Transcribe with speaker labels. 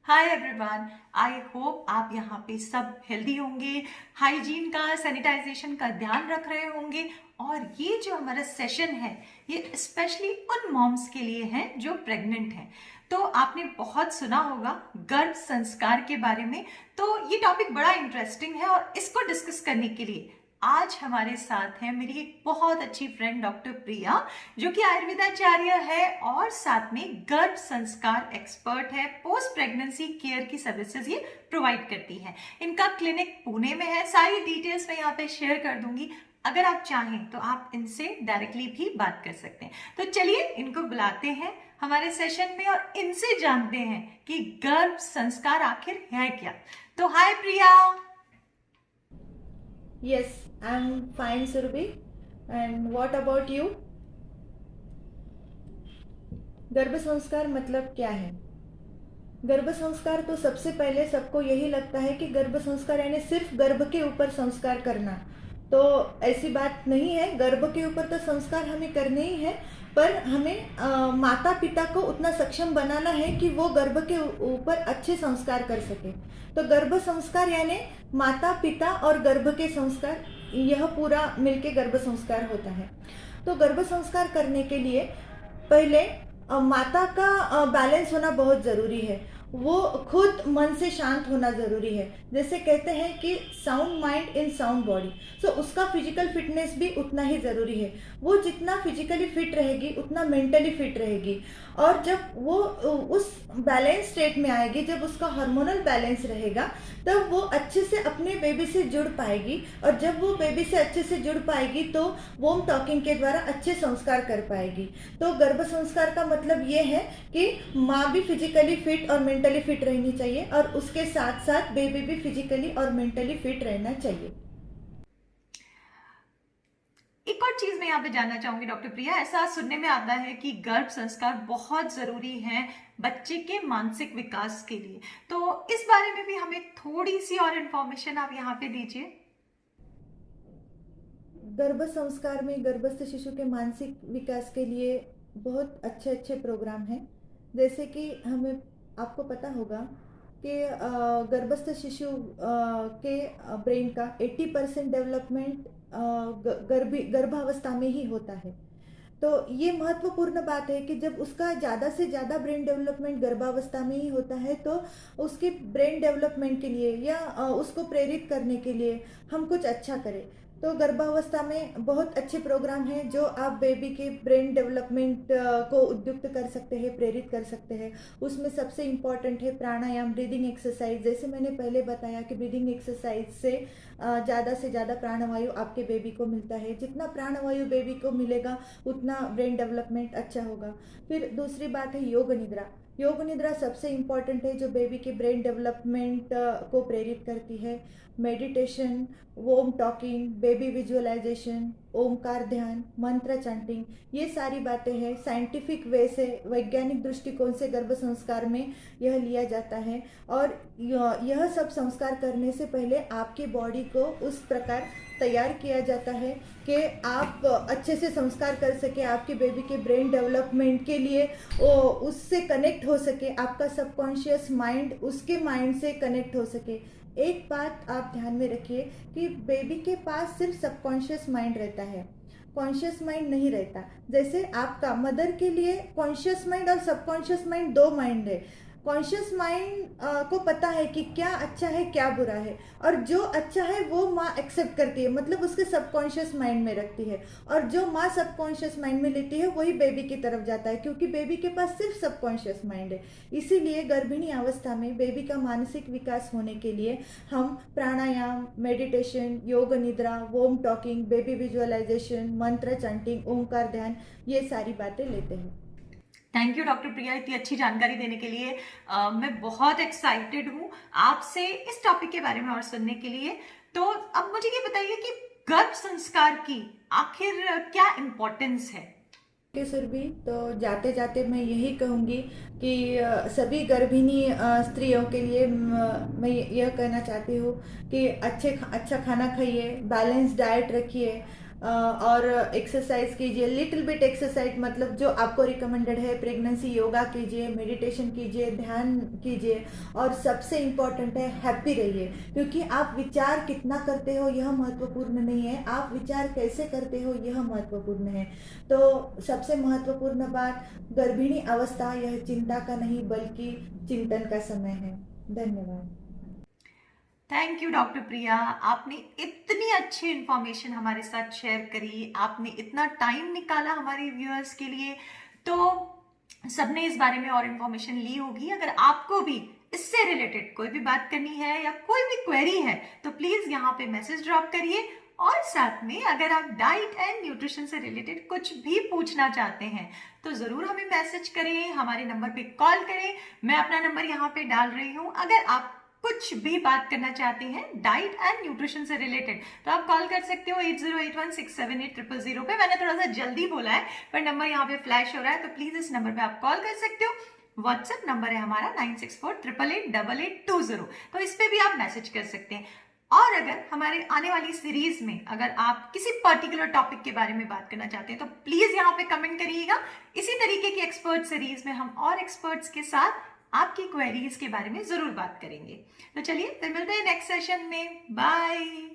Speaker 1: Hi everyone, I hope आप यहाँ पे सब हेल्दी होंगे, हाइजीन का, सैनिटाइजेशन का ध्यान रख रहे होंगे। और ये जो हमारा सेशन है ये स्पेशली उन मॉम्स के लिए है जो प्रेग्नेंट हैं। तो आपने बहुत सुना होगा गर्भ संस्कार के बारे में। तो ये टॉपिक बड़ा इंटरेस्टिंग है और इसको डिस्कस करने के लिए आज हमारे साथ है मेरी एक बहुत अच्छी फ्रेंड डॉक्टर प्रिया, जो कि आयुर्वेदाचार्य है और साथ में गर्भ संस्कार एक्सपर्ट है। पोस्ट प्रेगनेंसी केयर की सर्विसेज ये प्रोवाइड करती है। इनका क्लिनिक पुणे में है। सारी डिटेल्स मैं यहाँ पे शेयर कर दूंगी। अगर आप चाहें तो आप इनसे डायरेक्टली भी बात कर सकते हैं। तो चलिए इनको बुलाते हैं हमारे सेशन में और इनसे जानते हैं कि गर्भ संस्कार आखिर है क्या। तो हाय प्रिया।
Speaker 2: Yes, I'm fine, Surabhi. And what about you? गर्भ संस्कार मतलब क्या है? गर्भ संस्कार तो सबसे पहले सबको यही लगता है कि गर्भ संस्कार यानी सिर्फ गर्भ के ऊपर संस्कार करना। तो ऐसी बात नहीं है। गर्भ के ऊपर तो संस्कार हमें करने ही है, पर हमें माता पिता को उतना सक्षम बनाना है कि वो गर्भ के ऊपर अच्छे संस्कार कर सके। तो गर्भ संस्कार यानी माता पिता और गर्भ के संस्कार, यह पूरा मिलके गर्भ संस्कार होता है। तो गर्भ संस्कार करने के लिए पहले माता का बैलेंस होना बहुत ज़रूरी है। वो खुद मन से शांत होना ज़रूरी है। जैसे कहते हैं कि sound mind in sound body, so उसका फिजिकल फिटनेस भी उतना ही ज़रूरी है। वो जितना फिजिकली फिट रहेगी उतना मेंटली फिट रहेगी। और जब वो उस बैलेंस स्टेट में आएगी, जब उसका हार्मोनल बैलेंस रहेगा, तब वो अच्छे से अपने बेबी से जुड़ पाएगी। और जब वो बेबी से अच्छे से जुड़ पाएगी तो वोम टॉकिंग के द्वारा अच्छे संस्कार कर पाएगी। तो गर्भ संस्कार का मतलब ये है कि माँ भी फिजिकली फिट और मेंटली फिट रहनी चाहिए, और उसके साथ साथ बेबी भी फिजिकली और मेंटली फिट रहना चाहिए।
Speaker 1: एक और चीज मैं यहाँ पे जानना चाहूंगी डॉक्टर प्रिया, ऐसा सुनने में आता है कि गर्भ संस्कार बहुत जरूरी है बच्चे के मानसिक विकास के लिए। तो इस बारे में भी हमें थोड़ी सी और इन्फॉर्मेशन आप यहाँ पे दीजिए।
Speaker 2: गर्भ संस्कार में गर्भस्थ शिशु के मानसिक विकास के लिए बहुत अच्छे अच्छे प्रोग्राम हैं। जैसे कि हमें आपको पता होगा कि गर्भस्थ शिशु के ब्रेन का 80% डेवलपमेंट गर्भावस्था में ही होता है। तो ये महत्वपूर्ण बात है कि जब उसका ज़्यादा से ज़्यादा ब्रेन डेवलपमेंट गर्भावस्था में ही होता है, तो उसके ब्रेन डेवलपमेंट के लिए या उसको प्रेरित करने के लिए हम कुछ अच्छा करें। तो गर्भावस्था में बहुत अच्छे प्रोग्राम हैं जो आप बेबी के ब्रेन डेवलपमेंट को उद्युक्त कर सकते हैं, प्रेरित कर सकते हैं। उसमें सबसे इम्पॉर्टेंट है प्राणायाम, ब्रीदिंग एक्सरसाइज। जैसे मैंने पहले बताया कि ब्रीदिंग एक्सरसाइज से ज़्यादा से ज़्यादा प्राणवायु आपके बेबी को मिलता है। जितना प्राणवायु बेबी को मिलेगा उतना ब्रेन डेवलपमेंट अच्छा होगा। फिर दूसरी बात है योग निद्रा। योग निद्रा सबसे इम्पॉर्टेंट है जो बेबी के ब्रेन डेवलपमेंट को प्रेरित करती है। Meditation, womb talking, baby visualisation, ओमकार ध्यान, मंत्र चैंटिंग, ये सारी बातें हैं। साइंटिफिक वे से, वैज्ञानिक दृष्टिकोण से गर्भ संस्कार में यह लिया जाता है। और यह सब संस्कार करने से पहले आपकी बॉडी को उस प्रकार तैयार किया जाता है कि आप अच्छे से संस्कार कर सके, आपके बेबी के ब्रेन डेवलपमेंट के लिए वो उससे कनेक्ट हो सके, आपका सबकॉन्शियस माइंड उसके माइंड से कनेक्ट हो सके। एक बात आप ध्यान में रखिए कि बेबी के पास सिर्फ सबकॉन्शियस माइंड रहता है, कॉन्शियस माइंड नहीं रहता। जैसे आपका मदर के लिए कॉन्शियस माइंड और सबकॉन्शियस माइंड दो माइंड है। कॉन्शियस माइंड को पता है कि क्या अच्छा है क्या बुरा है, और जो अच्छा है वो माँ एक्सेप्ट करती है, मतलब उसके सबकॉन्शियस माइंड में रखती है। और जो माँ सबकॉन्शियस माइंड में लेती है वही बेबी की तरफ जाता है, क्योंकि बेबी के पास सिर्फ सबकॉन्शियस माइंड है। इसीलिए गर्भिणी अवस्था में बेबी का मानसिक विकास होने के लिए हम प्राणायाम, मेडिटेशन, योग निद्रा, वोम टॉकिंग, बेबी विजुअलाइजेशन, मंत्र चैंटिंग, ओंकार ध्यान, ये सारी बातें लेते हैं।
Speaker 1: थैंक यू डॉक्टर प्रिया इतनी अच्छी जानकारी देने के लिए। मैं बहुत एक्साइटेड हूँ आपसे इस टॉपिक के बारे में और सुनने के लिए। तो अब मुझे ये बताइए कि गर्भ संस्कार की आखिर क्या इम्पोर्टेंस है।
Speaker 2: सुरभि, तो जाते जाते मैं यही कहूँगी कि सभी गर्भिणी स्त्रियों के लिए मैं यह कहना चाहती हूँ कि अच्छा खाना खाइए, बैलेंस डाइट रखिए, और एक्सरसाइज कीजिए, लिटिल बिट एक्सरसाइज, मतलब जो आपको रिकमेंडेड है, प्रेगनेंसी योगा कीजिए, मेडिटेशन कीजिए, ध्यान कीजिए, और सबसे इम्पॉर्टेंट है हैप्पी रहिए, क्योंकि आप विचार कितना करते हो यह महत्वपूर्ण नहीं है, आप विचार कैसे करते हो यह महत्वपूर्ण है। तो सबसे महत्वपूर्ण बात, गर्भिणी अवस्था यह चिंता का नहीं बल्कि चिंतन का समय है। धन्यवाद।
Speaker 1: थैंक यू डॉक्टर प्रिया, आपने इतनी अच्छी इंफॉर्मेशन हमारे साथ शेयर करी, आपने इतना टाइम निकाला हमारे व्यूअर्स के लिए। तो सबने इस बारे में और इंफॉर्मेशन ली होगी। अगर आपको भी इससे रिलेटेड कोई भी बात करनी है या कोई भी क्वेरी है तो प्लीज यहाँ पे मैसेज ड्रॉप करिए। और साथ में अगर आप डाइट एंड न्यूट्रिशन से रिलेटेड कुछ भी पूछना चाहते हैं तो जरूर हमें मैसेज करें, हमारे नंबर पे कॉल करें। मैं अपना नंबर यहाँ पे डाल रही हूँ। अगर आप कुछ भी बात करना चाहते हैं डाइट एंड न्यूट्रिशन से रिलेटेड तो आप कॉल कर सकते हो 8081678000 पे। मैंने थोड़ा सा जल्दी बोला है पर नंबर यहाँ पे फ्लैश हो रहा है, तो प्लीज इस नंबर पे आप कॉल कर सकते हो। व्हाट्सएप नंबर है हमारा 9648888820, तो इस पे भी आप मैसेज कर सकते हैं। और अगर हमारे आने वाली सीरीज में अगर आप किसी पर्टिकुलर टॉपिक के बारे में बात करना चाहते हैं तो प्लीज यहाँ पे कमेंट करिएगा। इसी तरीके की एक्सपर्ट सीरीज में हम और एक्सपर्ट्स के साथ आपकी क्वेरीज के बारे में जरूर बात करेंगे। तो चलिए फिर मिलते हैं नेक्स्ट सेशन में। बाय।